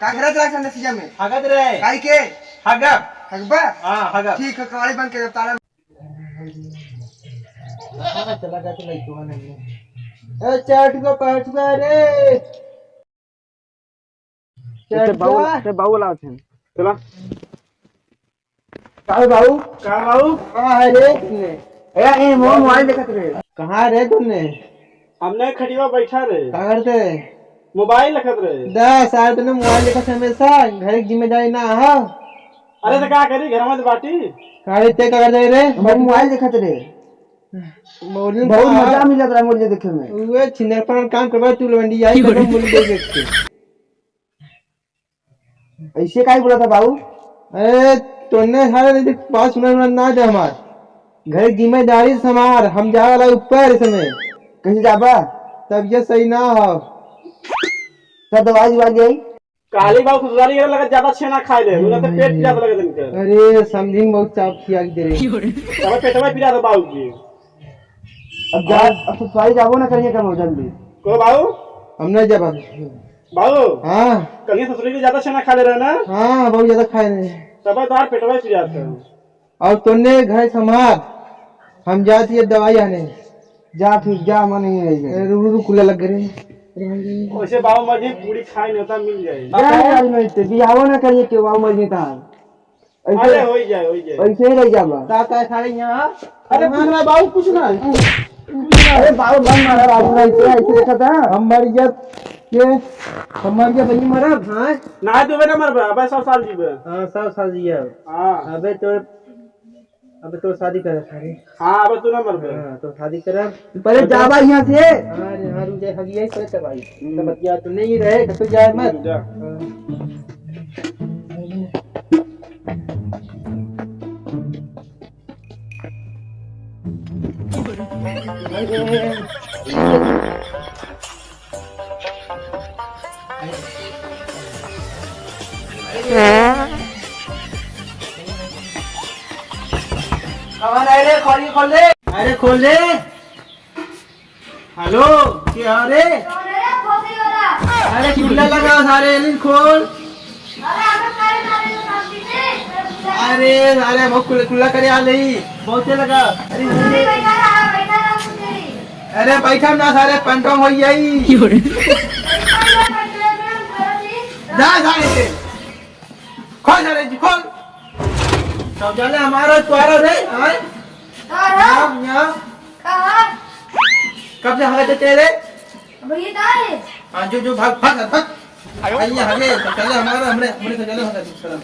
का घरात राख नसिया में हगत रे काई के हगब हगबा हां हगब ठीक है कवाड़ी बंद के ताला चला गया तो नहीं तो नहीं ए चाट को पाठ रे चाट बाऊ लाओ थे चला का बाबू कहां है रे तूने ए मोबाइल देखत रे कहां रे तूने हमने खड़ीवा बैठा रे का करते मोबाइल रखत रे 10 साल तूने मोबाइल देखत हमेशा घर की जिम्मेदारी ना हा अरे तो क्या करी घर में बाटी काहे ते का कर रे मोबाइल देखत रे बहुत मजा मिलत रहा मुझे देखे में उए छिनर पर काम करबा तू लवंडी आई तो मुल देख के ऐसे काहे बोला था बाबू अरे तूने सारे नहीं बात सुनना ना दे हमार घर की जिम्मेदारी संभाल हम जा वाला ऊपर इस समय कहीं जाबा तब ये सही ना हो सब दवाई आई काली बाबू खुशदारी करे लगा ज्यादा छेना खाए दे उन्हें तो पेट ज्यादा लगे इनके अरे समझिंग बहुत चाप खिया के दे रे तब पेटवा पिला दे बाबू जी अब जा अब तो सवारी जाबो ना करिए कब जल्दी को बाबू हम नहीं जा बाबू हां कहीं ससुरी के ज्यादा छेना खा ले रहे ना हां बहुत ज्यादा खाए रहे तब तार पेटवा पिला दे और तूने घर संभाल हम जाती है दवाई आने जा फिर जा मन ही रही रू खुला लग रही वैसे बाबू मर्जी पूरी खाए नहीं होता मिल जाए जा आज में ते बियाहो ना करिए के बाबू मर्जी था अरे हो जाए ऐसे ही रह जाबा का सारे यहां अरे पूछना बाबू कुछ ना अरे बाबू मन मारा बाबू ऐसे देखा था हम मर गया के हम मर गया बनी मरा हां ना तो बेटा मर अबे 100 साल जीवे हां 100 साल जिया हां अबे तो शादी कर सारे हां अबे तू ना मर हां तो शादी कर पहले जाबा यहां से अरे हां रुक जा हगी है करे भाई तो बतिया तो नहीं रहे तो जाए मत जा कौन है रे खोल दे अरे खोल दे हेलो क्या रे अरे खुला लगा सारे एलिन खोल अरे सारे बहुत खुला करे आ नहीं बहुत लगा अरे बैठा ना सारे पंटों हो जाई जा सारे से खोल सारे जी खोल सब जाने हमारा तुम्हारा रे हां यहाँ कब से हगे तेरे हाँ जो भाग भाग भाग आइए हगे तो चले हमारा हमरे हमरे से चले होगा चलो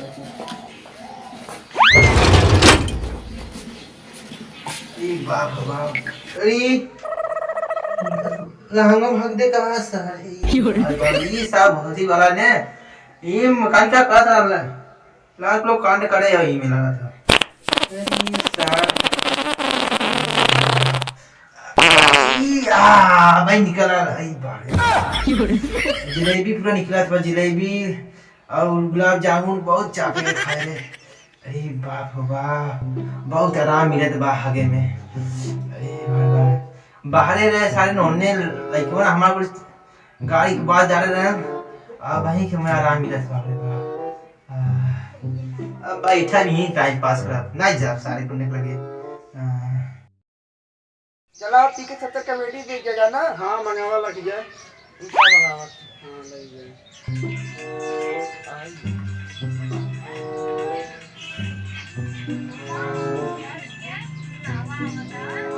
ई बाप अरे लहंगा भाग दे कहां से ये सब भौजी वाला ने ये मकान का कर रहा लाख लोग कांड करे यही में लगा था भाई निकला जलेबी पूरा निकला था जलेबी और गुलाब जामुन बहुत चापे के खाए रे अरे बाप रे बाप बहुत आराम मिले थे आगे में अरे बाहर रहे सारे नोने लाइक वो हमारे गाड़ी के बाद जा रहे हैं अब वहीं के मैं आराम मिला था अब बैठा नहीं टाइम पास करा नहीं जा सारे को निकल गए चला आप पी के 70 का वेडी दे के जाना हां मंगावा लग जाए इनका मंगावा हां ले जाए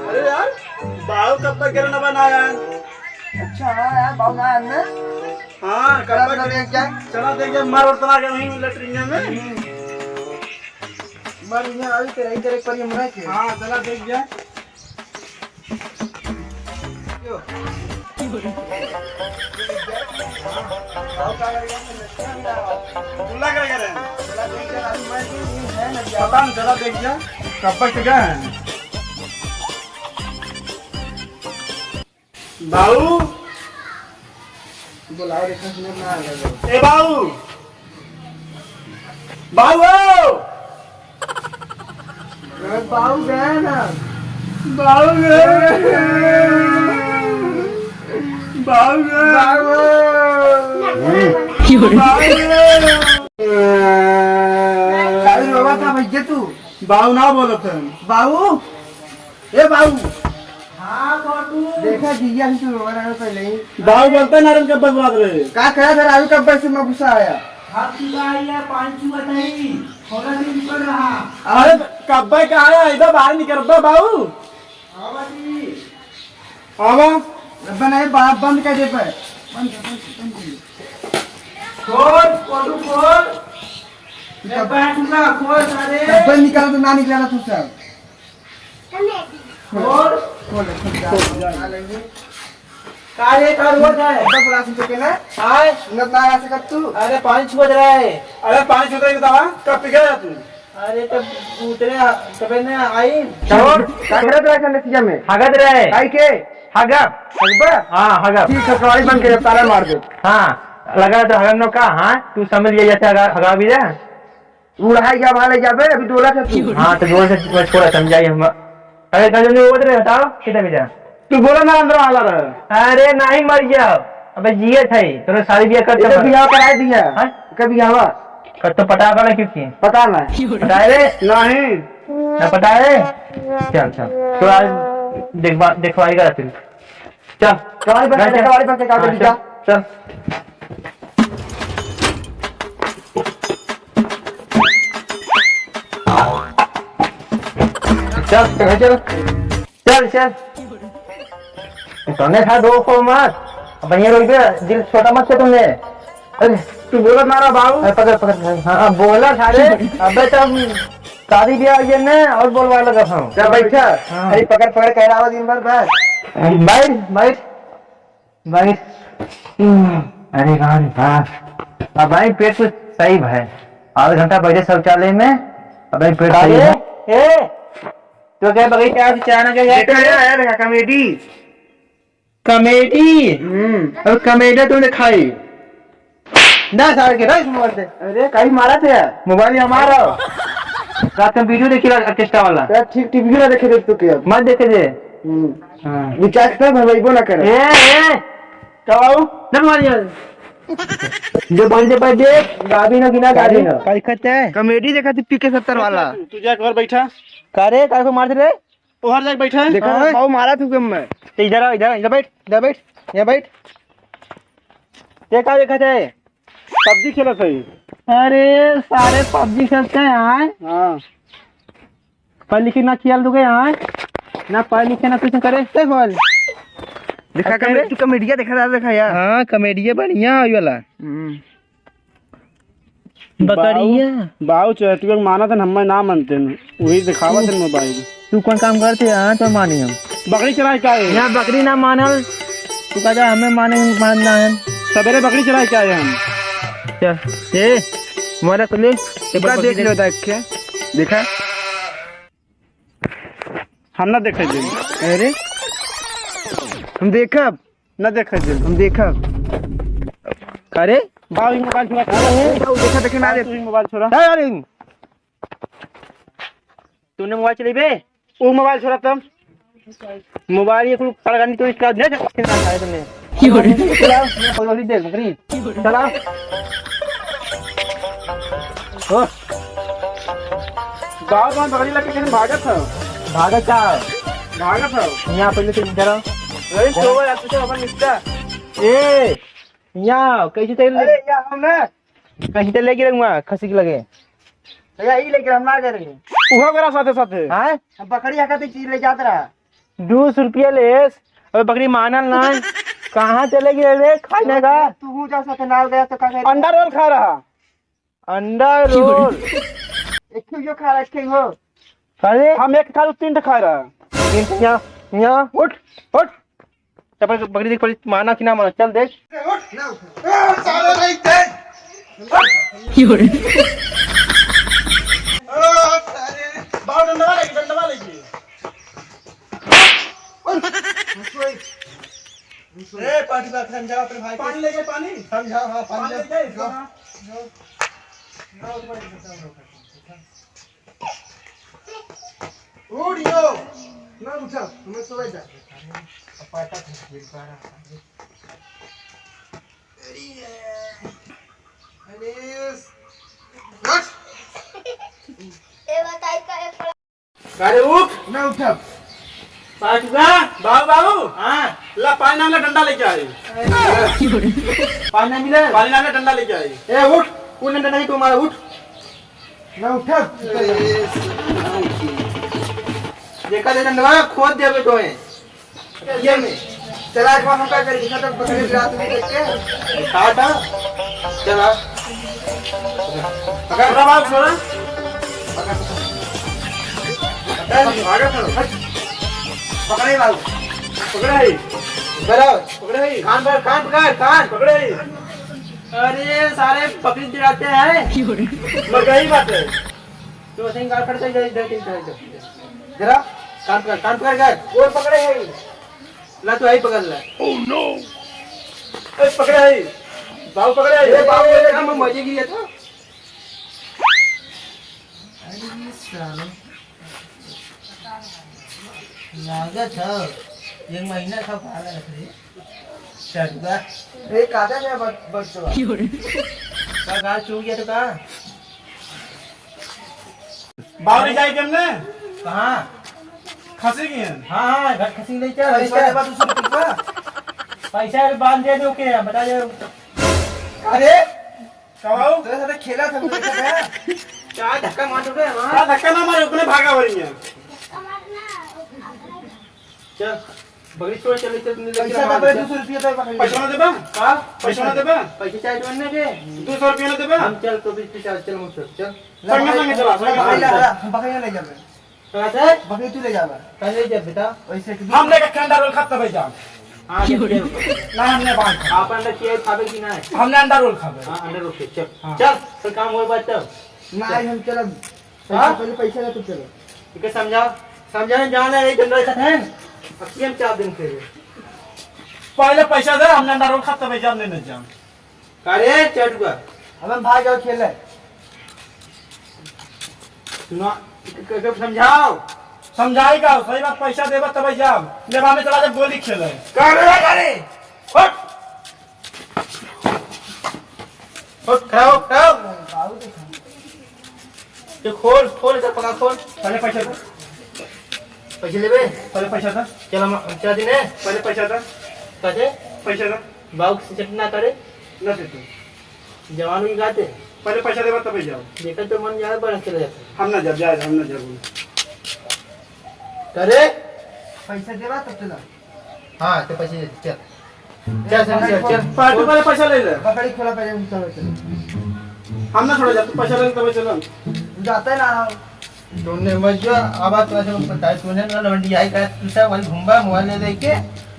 अरे यार बाल कब तक गिरना बनाया अच्छा हां यार बाबू ना अंदर हां कब तक देख क्या चला देख जा मार उतना के वहीं लटरिंग में मार इन्हें अभी तेरे इधर एक पर ये मरा के हां चला देख जा खुला कर रहे हैं पता नहीं चला देख जा कब तक गए बाबू बुलाओ देखो सुनो ना लगे ए बाबू बाबू बाबू गए ना बाबू बाबू बाबू अरे बाबा का भैया तू बाबू ना बोलो थे बाबू ए बाबू देखा दिया ही तू रोवा रहा पहले ही बाबू बोलते नारायण कब बात रहे का कहा था राजू कब से मैं गुस्सा आया अरे कब कहा है इधर बाहर निकल बाबू आवा रब्बा नहीं बाप बंद कर दे पे बंद रब्बा निकाला तो ना निकाला तू सब खोल कार्य कर हो जाए रब्बा बुला सके ना हाय न ना आ सकत तू अरे 5 बज रहा है। अरे पानी छूट रही दवा कब पी गया तू अरे तब उतरे कबे ने आई छोड़ का करत रहा नतीजा में हगत रहे काई के हगप हगबा हां हगप ठीक है कवाड़ी बंद के ताला मार दे हां लगा तो हगम नो का हां तू समझ गया जैसे हगा भी रहा उड़ाई क्या भाले जाबे अभी डोला था तू हां तो जोर से छोड़ा समझाई हम अरे कल जो उतरे बताओ कितना बजा तू बोला ना अंदर आला रहा अरे नहीं मर जाओ अबे जिए थे तोरे शादी बियाह कर इधर बियाह करा दिया हां कभी हवा कर तो पटा कर क्यों की पता ना पटाए रे नहीं ना पटाए चल चल तो आज देखवाएगा तू चल कवाड़ी बंद के काट दीजा चल चल चल चल चल तूने खा दो को मत अब ये रोक दे दिल छोटा मत कर तुमने अरे तू बोला मारा बाबू पकड़ पकड़ हाँ बोला सारे अबे तब शादी ब्याह ये ने और बोलवा लगा हम क्या बैठा अरे पकड़ पकड़ कह रहा दिन भर बस बैठ बैठ बैठ अरे गान बात अब भाई पेट तो सही है आधा घंटा बैठे शौचालय में अब भाई पेट सही है ए तो क्या बगीचा से चाना क्या देखा कॉमेडी कॉमेडी अब कॉमेडी तूने खाई ना सार के राइस मोबाइल से अरे कहीं मारा थे मोबाइल हमारा रात में वीडियो देखी ऑर्केस्ट्रा वाला क्या ठीक टीवी ना देखे देख तू क्या मत देखे जे विचार कर भरवाइबो ना करे ए कहो न मारिया जो बंदे पर देख गाड़ी न गिना गाड़ी न काय कहते हैं कॉमेडी देखा थी पीके 70 वाला तू जा घर बैठा कारे कार को मारते रे उधर जाके बैठा देखा बाबू मारा तू कम में इधर इधर बैठ यहाँ बैठ ये क्या देखा थे पबजी खेला था अरे सारे पबजी खेलते हैं यहाँ हाँ पढ़ लिखे ना खेल दोगे यहाँ ना पढ़ लिखे ना कुछ करे बोल देखा कॉमेडी तू कॉमेडिया देखा यार हाँ कॉमेडी बढ़िया है वाला बकरिया बाबू चाहे तू माना था हम ना मानते वही दिखावा थे मोबाइल तू कौन काम करते हैं तो मानी हम बकरी चराई क्या है यहाँ बकरी ना मानल तू कहता हमें मानना है सवेरे बकरी चराई क्या है हम चल ये मोबाइल खोले देख लो देख के देखा हम ना देखे थे अरे हम देखब ना देखे थे हम देखब करे बाबू मोबाइल छोड़ा देखा देखे ना दे तू मोबाइल छोड़ा तूने मोबाइल चली बे वो मोबाइल छोड़ा तब मोबाइल ये कोई पड़गानी तो इसका दे तुमने चलाओ दे बकरी चलाओ गाँव गाँव बकरी लगे कहीं भागा था भागा क्या भागा था यहाँ पहले से इधर आओ अरे तो यार तुझे अपन निकटा ए यहाँ कैसे तेल अरे यार हम ना कैसे तेल लेके रखूंगा खसी के लगे भैया ई लेके हम ना करेंगे उहो करा साथे साथे हाँ हम बकरी हकाते चीज ले जात रहा 200 रुपया लेस अबे बकरी मानल ना कहाँ चले गए रे खाने का तू जा साथे नाल गया तो का अंडा रोल खा रहा अंडा रोल एक जो खा रखे हो अरे हम एक खा 3 खा रहा यहाँ यहाँ उठ उठ तब बकरी देख पड़ी माना कि ना माना चल देख साले नहीं थे बाहर डंडा लेके ए पानी का समझा अपने भाई पानी लेके पानी समझा हां पानी लेके उड़ियो ना उठा हमें सोए जा पाटा अरे उठ ना उठब साइकिल बाबू बाबू हाँ ला पानी नाम डंडा लेके आई पानी नहीं मिले पानी नाम डंडा लेके आई ए उठ कौन डंडा नहीं तुम्हारा उठ ना उठब देखा दे डंडा खोद दे बेटो है ये में चला एक बार हम क्या करेंगे खत्म पकड़े रात में देख के काट चला पकड़ बाबू छोड़ा आगे चलो पकड़े बाबू पकड़े बराबर पकड़े कान पर कान पकड़ कान पकड़े अरे सारे पकड़ी दिलाते हैं मैं कही बात है तो ऐसे ही गाल फट जाए इधर जरा कान पकड़ कर और पकड़े है ला तो आई पकड़ ले पकड़े बाबू पकड़े ए बाबू ये काम मजे की है तो अरे साले लागत है एक महीना का भाड़ा रख रही चढ़गा ए कादा है बच्चों का गाल चूक गया तो कहाँ बाबू ले जाए हमने कहाँ खसी की है हाँ हाँ घर खसी ले चल पैसा के बाद उसको टिकवा पैसा बांध दे दो के बता दे अरे क्या बाबू तेरे साथ खेला था मुझे देखा गया क्या धक्का मार दोगे क्या धक्का ना मारे उतने भागा हो रही है चल बगड़ी छोड़ चले चल पैसा का पहले 200 रुपया तो पकड़ पैसा ना देबा का पैसा ना देबा पैसे चाहिए तो अन्य दे 200 रुपया ना देबा हम चल तो बीच चल चल मुझसे चल संगे संगे चला संगे संगे हम बकरी ले जाबे कहाँ से बकरी तू ले जाबे पहले जब बेटा वैसे कि हम लेके अंडा रोल खाता भाई जान हाँ ना हमने बांट आप अंडा चाहिए खावे की ना है हमने अंडा रोल खावे हाँ अंडा रोके चल हाँ। चल फिर काम हो बात तब ना आज हम चलब हाँ? पहले पैसा ले तो चलो ठीक है समझाओ जाना है जंगल का है अब हम 4 दिन के पहले पैसा दे हमने अंडा रोल खाता भाई जान लेने जान अरे चढ़ूगा अब हम भाग जाओ खेले सुना समझाओ समझाई का सही बात पैसा देबा तब जाम लेबा में चला जब गोली खेले करे हट खड़ो बाबू देखा ये खोल इधर पका खोल पहले पैसा दे पैसे लेबे पहले पैसा दे चला दिन है पहले पैसा दे कैसे पैसा दे बाबू से चटना करे न दे तू जवान भी गाते पहले पैसा देबा तब जाओ देखा तो मन ज्यादा बड़ा चला जाता हम ना जब जाए हम ना जब करे पैसा देवा तब चला हाँ तो पैसे चल चल पार्टी पहले पैसा ले ले बकरी खोला पहले हम चलो हम ना छोड़ जा तू पैसा ले तब चल जाता है ना तुमने मजा आवाज तो ऐसे बताया तूने ना लवंडी आई का तू सब वही घूमबा मोबाइल ले दे के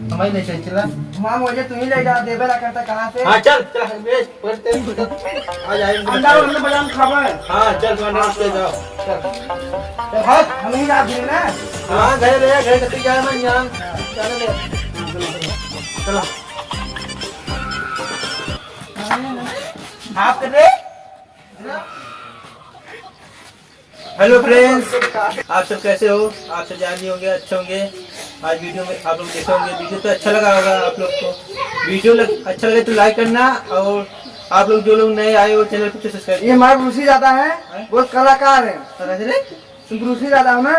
हमारे ले चला मां मुझे तू ही ले जा देबे ला करता कहां से हाँ चल बेच पढ़ते आ जाएंगे अंडा रोल हमने बाजार में खावा है हाँ चल तुम अंडा ले जाओ तो हाथ हम ही जा दिए ना हाँ घर कटी जाए मैं यहाँ चलो ले चलो आप कर रहे हेलो फ्रेंड्स आप सब कैसे हो आप सब जान होंगे अच्छे होंगे आज वीडियो में आप लोग देखे होंगे वीडियो तो अच्छा लगा होगा आप लोग को वीडियो अच्छा लगे तो लाइक करना और आप लोग जो लोग नए आए हो चैनल को सब्सक्राइब ये हमारा ब्रूसी ज्यादा है बहुत कलाकार है करना तुम ब्रूसी ज्यादा हो ना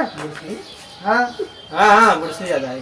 हाँ हाँ हाँ मुझसे ज्यादा है